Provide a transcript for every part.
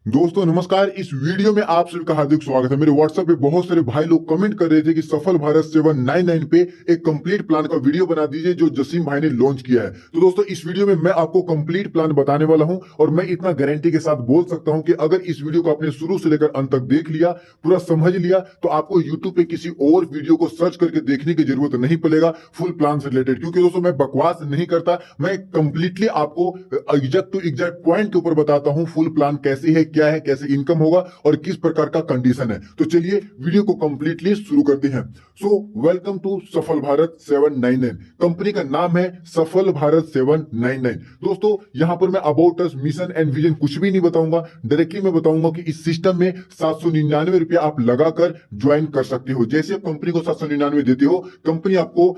दोस्तों नमस्कार। इस वीडियो में आप सभी का हार्दिक स्वागत है। मेरे व्हाट्सएप पे बहुत सारे भाई लोग कमेंट कर रहे थे कि सफल भारत 799 पे एक कंप्लीट प्लान का वीडियो बना दीजिए जो जसीम भाई ने लॉन्च किया है। तो दोस्तों इस वीडियो में मैं आपको कंप्लीट प्लान बताने वाला हूं और मैं इतना गारंटी के साथ बोल सकता हूं कि अगर इस वीडियो को आपने शुरू से लेकर अंत तक देख लिया, पूरा समझ लिया, तो आपको यूट्यूब पे किसी और वीडियो को सर्च करके देखने की जरूरत नहीं पड़ेगा फुल प्लान से रिलेटेड। क्योंकि दोस्तों मैं बकवास नहीं करता, मैं कंप्लीटली आपको एग्जैक्ट टू एग्जैक्ट पॉइंट के ऊपर बताता हूं फुल प्लान कैसी है, क्या है, कैसे इनकम होगा और किस प्रकार का कंडीशन है। तो चलिए वीडियो को कंप्लीटली शुरू करते हैं। सो वेलकम टू सफल भारत 799। कंपनी का नाम है सफल भारत 799। दोस्तों यहां पर मैं about us, mission and vision कुछ भी नहीं बताऊंगा, डायरेक्टली मैं बताऊंगा कि इस सिस्टम में 799 रुपया आप लगाकर ज्वाइन कर सकते हो। जैसे आप कंपनी को 799 देते हो, कंपनी आपको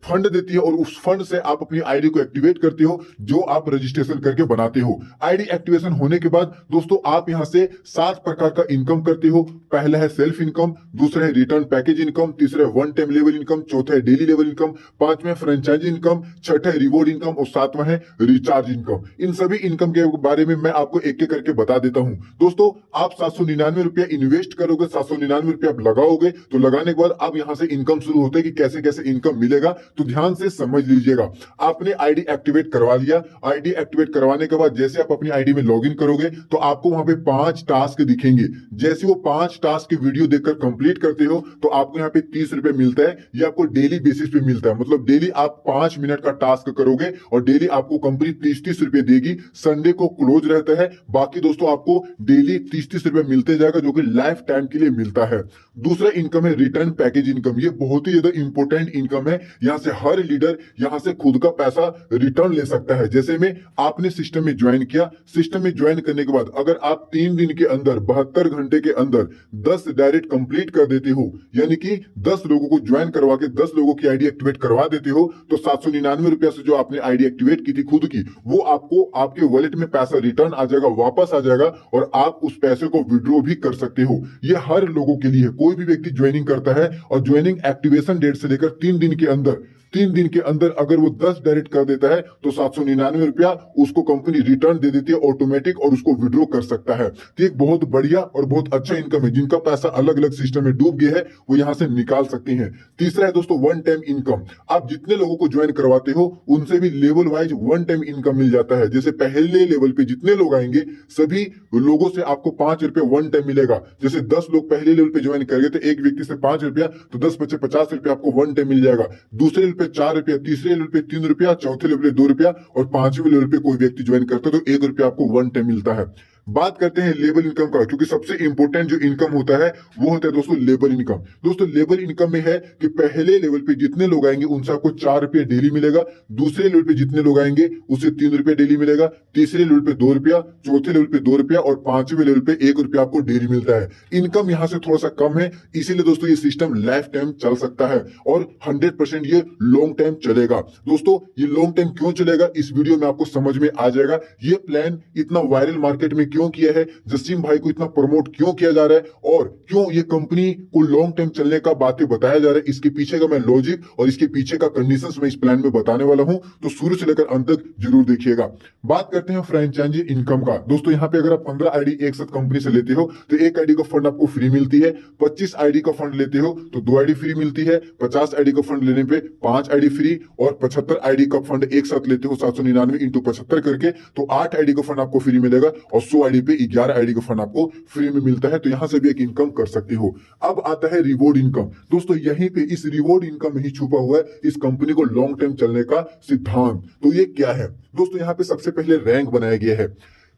फंड देती है और उस फंड से आप अपनी आईडी को एक्टिवेट करते हो जो आप रजिस्ट्रेशन करके बनाते हो। आईडी एक्टिवेशन होने के बाद दोस्तों आप यहां से 7 प्रकार का इनकम करते हो। पहला है सेल्फ इनकम, दूसरा है रिटर्न पैकेज इनकम, तीसरा है वन टाइम लेवल इनकम, चौथा है डेली लेवल इनकम, पांचवा है फ्रेंचाइजी इनकम, छठा है रिवॉर्ड इनकम और सातवां है रिचार्ज इनकम। इन सभी इनकम के बारे में मैं आपको एक एक करके बता देता हूं। दोस्तों आप 799 रुपया इन्वेस्ट करोगे, 799 रुपया आप लगाओगे, तो लगाने के बाद अब यहां से इनकम शुरू होते हैं कि कैसे कैसे इनकम मिलेगा। तो ध्यान से समझ लीजिएगा। आपने आईडी एक्टिवेट करवा लिया, आईडी एक्टिवेट करवाने के बाद जैसे आप अपनी आईडी में लॉगिन करोगे तो आपको वहां पे 5 टास्क दिखेंगे। जैसे वो 5 टास्क की वीडियो देखकर कंप्लीट करते हो तो आपको यहाँ पे 30 रुपए मिलता है। ये आपको डेली बेसिस पे मिलता है, मतलब डेली आप 5 मिनट का टास्क करोगे और डेली आपको कंपनी 30-30 रुपए देगी। संडे को क्लोज रहता है, बाकी दोस्तों आपको डेली 30-30 रुपए मिलते जाएगा जो कि लाइफ टाइम के लिए मिलता है। दूसरा इनकम है रिटर्न पैकेज इनकम। ये बहुत ही ज्यादा इंपॉर्टेंट इनकम है। यहाँ से हर लीडर यहाँ से खुद का पैसा रिटर्न ले सकता है। जैसे में आपने सिस्टम में ज्वाइन किया, सिस्टम में ज्वाइन करने के बाद अगर आप 3 दिन के अंदर 72 घंटे के अंदर 10 डायरेक्ट कंप्लीट कर देते हो, यानी कि 10 लोगों को ज्वाइन करवा के 10 लोगों की आईडी एक्टिवेट करवा देते हो, तो 799 रुपया से जो आपने आईडी एक्टिवेट की थी खुद की, वो आपको आपके वॉलेट में पैसा रिटर्न आ जाएगा, वापस आ जाएगा और आप उस पैसे को विड्रॉ भी कर सकते हो। ये हर लोगों के लिए, कोई भी व्यक्ति ज्वाइनिंग करता है और ज्वाइनिंग एक्टिवेशन डेट से लेकर 3 दिन के अंदर अगर वो 10 डायरेक्ट कर देता है तो 799 रुपया उसको कंपनी रिटर्न दे देती है ऑटोमेटिक और उसको विड्रॉ कर सकता है। तो एक बहुत बढ़िया और बहुत अच्छा इनकम है। जिनका पैसा अलग अलग सिस्टम में डूब गया है वो यहां से निकाल सकते हैं। तीसरा है दोस्तों वन टाइम इनकम। आप जितने लोगों को ज्वाइन करवाते हो उनसे भी level wise one time income मिल जाता है। जैसे पहले लेवल पे जितने लोग आएंगे सभी लोगों से आपको 5 रुपए वन टाइम मिलेगा। जैसे 10 लोग पहले लेवल पे ज्वाइन कर गए तो एक व्यक्ति से 5 रुपया, तो 10 बच्चे 50 रुपया आपको वन टाइम मिल जाएगा। दूसरे लेवल पे 4 रुपया, तीसरे लेवल पे 3 रुपया, चौथे लेवल पे 2 रुपया और पांचवें लेवल पे कोई व्यक्ति ज्वाइन करता है तो 1 रुपया आपको वन टाइम मिलता है। बात करते हैं लेबर इनकम का, क्योंकि सबसे इंपॉर्टेंट जो इनकम होता है वो होता है दोस्तों लेबर इनकम। दोस्तों लेबर इनकम में है कि पहले लेवल पे जितने लोग आएंगे उनसे आपको 4 रुपये डेली मिलेगा, दूसरे लेवल पे जितने लोग आएंगे उससे 3 रुपये डेली मिलेगा, तीसरे लेवल पे 2 रुपया, चौथे लेवल पे 2 रुपया और पांचवें लेवल पे 1 रुपया आपको डेली मिलता है। इनकम यहाँ से थोड़ा सा कम है, इसीलिए दोस्तों ये सिस्टम लाइफ टाइम चल सकता है और 100% ये लॉन्ग टाइम चलेगा। दोस्तों ये लॉन्ग टाइम क्यों चलेगा इस वीडियो में आपको समझ में आ जाएगा। ये प्लान इतना वायरल मार्केट में क्यों किया है, जसीम भाई को इतना प्रमोट क्यों किया जा रहा है और क्यों ये कंपनी को लॉन्ग टाइम चलने का बातें बताया जा रहा है, इसके पीछे का मैं लॉजिक और इसके पीछे का कंडीशंस मैं इस प्लान में बताने वाला हूं। तो शुरू से लेकर अंत तक जरूर देखिएगा। बात करते हैं फ्रेंचाइजी इनकम का। दोस्तों यहाँ पे अगर आप 15 आईडी एक साथ कंपनी से लेते हो तो एक आईडी का फंड आपको फ्री मिलती है। 25 आईडी का फंड लेते हो तो 2 आईडी फ्री मिलती है। 50 आईडी का फंड लेने पे 5 आईडी फ्री और 75 आईडी का फंड एक साथ लेते हो 799 इंटू 75 करके तो 8 आईडी का फंड आपको फ्री मिलेगा और 100 आईडी पे 11 आईडी का फंड आपको फ्री में मिलता है। तो यहां से भी एक इनकम कर सकते हो। अब आता है रिवॉर्ड इनकम। दोस्तों यहीं पे इस रिवॉर्ड इनकम में ही छुपा हुआ है इस कंपनी को लॉन्ग टाइम चलने का सिद्धांत। तो ये क्या है दोस्तों, यहाँ पे सबसे पहले रैंक बनाया गया है,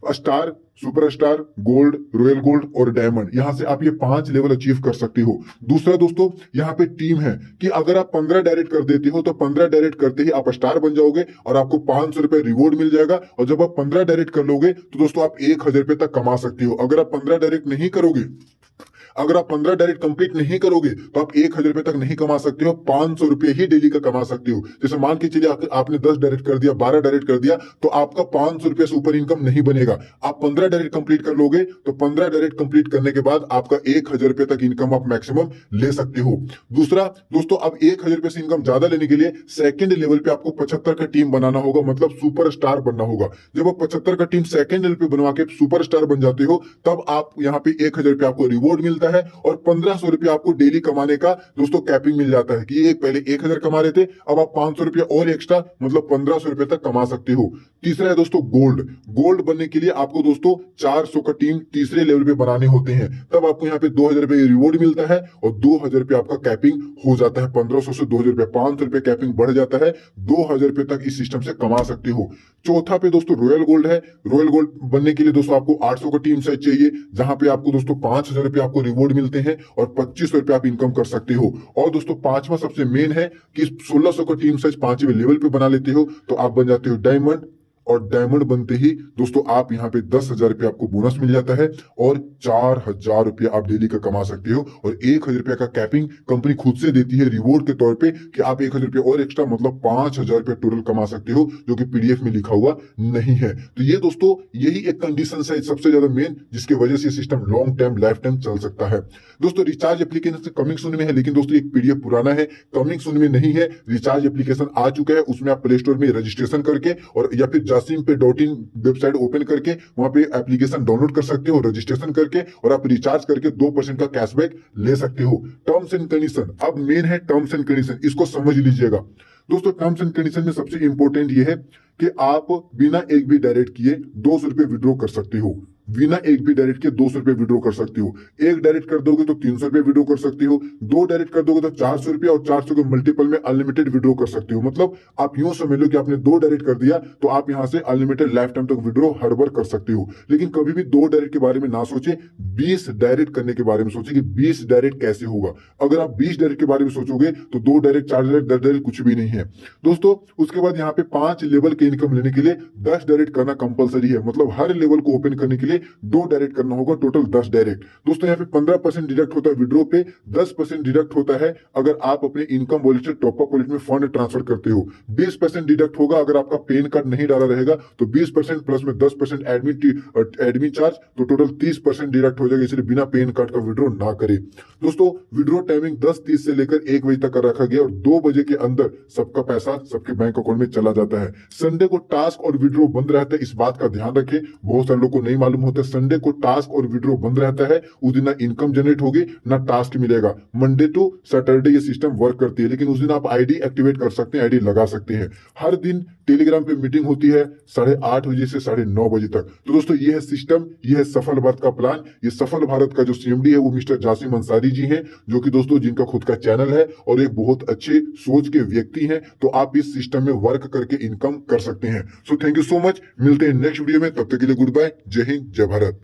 star, superstar, gold, royal gold और डायमंड। यहां से आप ये 5 लेवल अचीव कर सकते हो। दूसरा दोस्तों यहाँ पे टीम है कि अगर आप 15 डायरेक्ट कर देते हो तो 15 डायरेक्ट करते ही आप स्टार बन जाओगे और आपको 500 रुपए रिवॉर्ड मिल जाएगा। और जब आप 15 डायरेक्ट कर लोगे तो दोस्तों आप 1000 रुपए तक कमा सकते हो। अगर आप 15 डायरेक्ट नहीं करोगे अगर आप 15 डायरेक्ट कंप्लीट नहीं करोगे तो आप 1,000 रुपए तक नहीं कमा सकते हो, 500 रुपए ही डेली का कमा सकते हो। जैसे मान के चलिए आपने 10 डायरेक्ट कर दिया, 12 डायरेक्ट कर दिया, तो आपका 500 रुपए से ऊपर इनकम नहीं बनेगा। आप 15 डायरेक्ट कंप्लीट कर लोगे तो 15 डायरेक्ट कंप्लीट करने के बाद आपका 1,000 रुपए तक इनकम आप मैक्सिमम ले सकते हो। दूसरा दोस्तों, अब 1,000 रुपए से इनकम ज्यादा लेने के लिए सेकंड लेवल पे आपको 75 का टीम बनाना होगा, मतलब सुपर स्टार बनना होगा। जब आप 75 का टीम सेकंड लेवल पे बनवा के सुपर स्टार बन जाते हो, तब आप यहाँ पे 1,000 रुपए आपको रिवॉर्ड मिलता है और 1,500 रुपए आपको डेली कमाने का दोस्तों कैपिंग मिल जाता है कि एक पहले 1,000 कमा रहे थे, अब आप 500 रुपए और एक्स्ट्रा मतलब 1,500 रुपए तक कमा सकते हो। तीसरा है दोस्तों गोल्ड। गोल्ड बनने के लिए आपको दोस्तों 400 का टीम तीसरे लेवल पे बनाने होते हैं, तब आपको यहाँ पे 2,000 रुपए रिवॉर्ड मिलता है और 2,000 रुपए आपका कैपिंग हो जाता है। 1,500 से 2,000 रुपए, 500 रुपए कैपिंग बढ़ जाता है, 2,000 रुपए तक इस सिस्टम से कमा सकते हो। चौथा पे दोस्तों रॉयल गोल्ड है। रॉयल गोल्ड बनने के लिए दोस्तों आपको 800 का टीम साइज चाहिए, जहां पे आपको दोस्तों 5,000 रुपए आपको रिवॉर्ड मिलते हैं और 2,500 रुपए आप इनकम कर सकते हो। और दोस्तों पांचवा सबसे मेन है कि 1,600 का टीम साइज 5वें लेवल पे बना लेते हो तो आप बन जाते हो डायमंड, और डायमंड बनते ही दोस्तों आप यहाँ पे 10,000 रुपए आपको बोनस मिल जाता है और 4,000 रुपए आप डेली का कमा सकते हो और 1,000 रुपए का कैपिंग कंपनी खुद से देती है रिवॉर्ड के तौर पे कि आप 1,000 रुपए और एक्स्ट्रा मतलब 5,000 रुपए टोटल कमा सकते हो, जो कि पीडीएफ में लिखा हुआ नहीं है। तो ये दोस्तों यही एक कंडीशन है सबसे ज्यादा मेन, जिसकी वजह से system long time life time चल सकता है। दोस्तों रिचार्ज एप्लीकेशन कमिंग सून में है, लेकिन दोस्तों एक पीडीएफ पुराना है, कमिंग सून में नहीं है। रिचार्ज एप्लीकेशन आ चुका है, उसमें आप प्ले स्टोर में रजिस्ट्रेशन करके और या फिर jasimpe.in वेबसाइट ओपन करके वहां पे एप्लीकेशन डाउनलोड कर सकते हो, रजिस्ट्रेशन करके, और आप रिचार्ज करके 2% का कैशबैक ले सकते हो। टर्म्स एंड कंडीशन, अब मेन है टर्म्स एंड कंडीशन, इसको समझ लीजिएगा दोस्तों। टर्म्स एंड कंडीशन में सबसे इंपॉर्टेंट ये है कि आप बिना एक भी डायरेक्ट किए 200 रुपए विड्रॉ कर सकते हो, बिना एक भी डायरेक्ट के 200 रुपए विड्रॉ कर सकते हो। एक डायरेक्ट कर दोगे तो 300 रुपए विड्रॉ कर सकते हो, 2 डायरेक्ट कर दोगे तो 400 रुपए, और 400 के मल्टीपल में अनलिमिटेड विड्रॉ कर सकते हो। मतलब आप यूं समझ लो कि आपने 2 डायरेक्ट कर दिया तो आप यहां से अनलिमिटेड लाइफ टाइम तक विड्रॉ हर बार कर सकते हो। लेकिन कभी भी 2 डायरेक्ट के बारे में ना सोचे, 20 डायरेक्ट करने के बारे में सोचे कि 20 डायरेक्ट कैसे होगा। अगर आप 20 डायरेक्ट के बारे में सोचोगे तो 2 डायरेक्ट, 4 डायरेक्ट, 10 डायरेक्ट कुछ भी नहीं है दोस्तों। उसके बाद यहाँ पे 5 लेवल के इनकम लेने के लिए 10 डायरेक्ट करना कंपलसरी है, मतलब हर लेवल को ओपन करने के लिए 2 डायरेक्ट करना होगा, टोटल 10 डायरेक्ट। दोस्तों यहाँ पे 15% डिडक्ट होता है विड्रॉ पे, 10% डिडक्ट होता है अगर आप अपने इनकम वॉलेट से टॉप अप वॉलेट में फंड ट्रांसफर करते हो, 20% डिडक्ट होगा अगर आपका पैन कार्ड नहीं डाला रहेगा तो 20% प्लस में 10% एडमिन चार्ज, तो टोटल 30% डिडक्ट हो जाएगा। इसलिए बिना पैन कार्ड का विड्रॉ ना करें दोस्तों। विड्रॉ टाइमिंग 10:30 से लेकर 1 बजे तक रखा गया और 2 बजे के अंदर सबका पैसा सबके बैंक अकाउंट में चला जाता है। संडे को टास्क और विड्रॉ बंद रहता है, इस बात का ध्यान रखें, बहुत सारे लोग को नहीं मालूम होता। संडे को टास्क और विड्रॉ बंद रहता है, उस दिन ना इनकम जनरेट होगी ना टास्क मिलेगा। मंडे टू सैटरडे ये सिस्टम वर्क करती है, लेकिन उस दिन आप आईडी एक्टिवेट कर सकते हैं, आईडी लगा सकते हैं। हर दिन टेलीग्राम पे मीटिंग होती है 8:30 बजे से 9:30 बजे तक। तो दोस्तों ये है सिस्टम, ये है सफल भारत का प्लान। ये सफल भारत का जो सीएमडी है वो मिस्टर जासिम अंसारी जी हैं, जो कि दोस्तों जिनका खुद का चैनल है और एक बहुत अच्छे सोच के व्यक्ति हैं। तो आप इस सिस्टम में वर्क करके इनकम कर सकते हैं। So thank you so much, मिलते हैं नेक्स्ट वीडियो में, तब तक के लिए गुड बाय, जय हिंद, जय भारत।